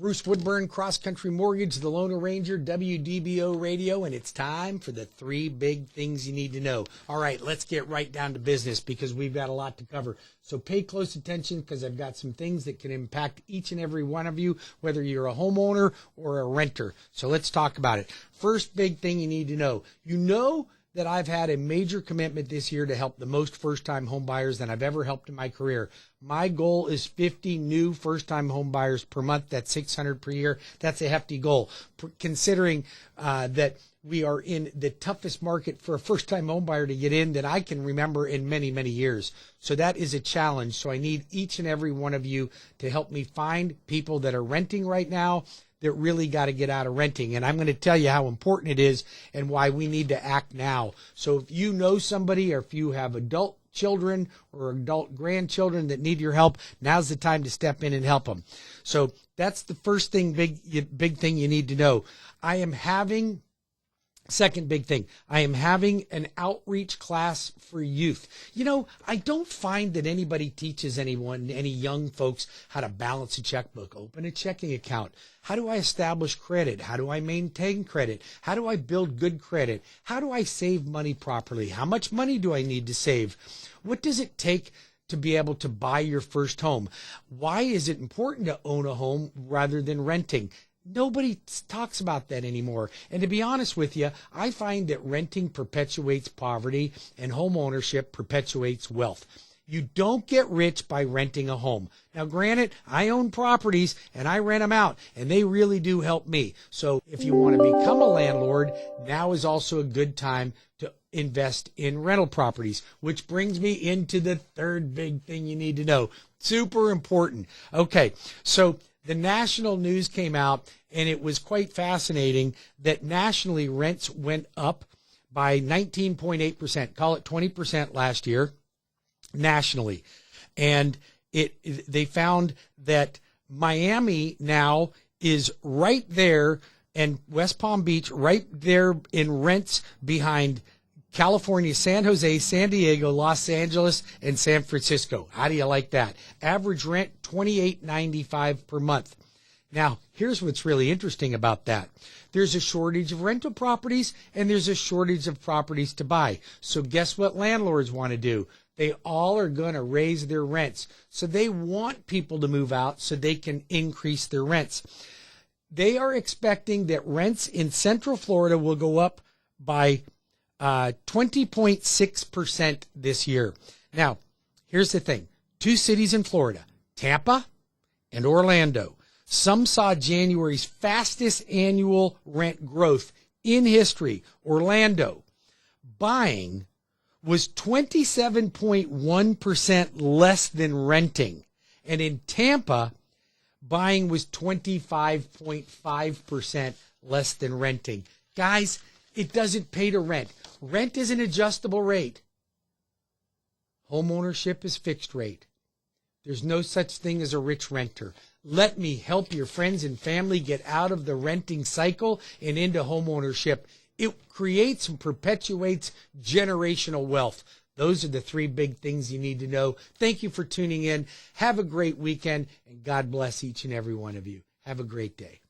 Bruce Woodburn, CrossCountry Mortgage, the Lone Ranger, WDBO Radio, and it's time for the 3 big things you need to know. All right, let's get right down to business because we've got a lot to cover. So pay close attention because I've got some things that can impact each and every one of you, whether you're a homeowner or a renter. So let's talk about it. First big thing you need to know. You know that I've had a major commitment this year to help the most first-time home buyers than I've ever helped in my career. My goal is 50 new first-time home buyers per month. That's 600 per year. That's a hefty goal, considering that we are in the toughest market for a first-time home buyer to get in that I can remember in many, many years. So that is a challenge. So I need each and every one of you to help me find people that are renting right now that really got to get out of renting. And I'm going to tell you how important it is and why we need to act now. So if you know somebody or if you have adult children or adult grandchildren that need your help, now's the time to step in and help them. So that's the first thing, big thing you need to know. Second big thing, I am having an outreach class for youth. You know, I don't find that anybody teaches any young folks how to balance a checkbook, open a checking account. How do I establish credit? How do I maintain credit? How do I build good credit? How do I save money properly? How much money do I need to save? What does it take to be able to buy your first home? Why is it important to own a home rather than renting? Nobody talks about that anymore. And to be honest with you, I find that renting perpetuates poverty and home ownership perpetuates wealth. You don't get rich by renting a home. Now, granted, I own properties and I rent them out, and they really do help me. So if you want to become a landlord, now is also a good time to invest in rental properties, which brings me into the third big thing you need to know. Super important. Okay, so the national news came out, and it was quite fascinating that nationally rents went up by 19.8%, call it 20% last year nationally. And they found that Miami now is right there, and West Palm Beach right there in rents behind California, San Jose, San Diego, Los Angeles, and San Francisco. How do you like that? Average rent, $28.95 per month. Now, here's what's really interesting about that. There's a shortage of rental properties, and there's a shortage of properties to buy. So guess what landlords want to do? They all are going to raise their rents. So they want people to move out so they can increase their rents. They are expecting that rents in Central Florida will go up by 20.6% this year. Now, here's the thing. 2 cities in Florida, Tampa and Orlando. Some saw January's fastest annual rent growth in history. Orlando, buying was 27.1% less than renting. And in Tampa, buying was 25.5% less than renting. Guys, it doesn't pay to rent. Rent is an adjustable rate. Home ownership is fixed rate. There's no such thing as a rich renter. Let me help your friends and family get out of the renting cycle and into home ownership. It creates and perpetuates generational wealth. Those are the 3 big things you need to know. Thank you for tuning in. Have a great weekend, and God bless each and every one of you. Have a great day.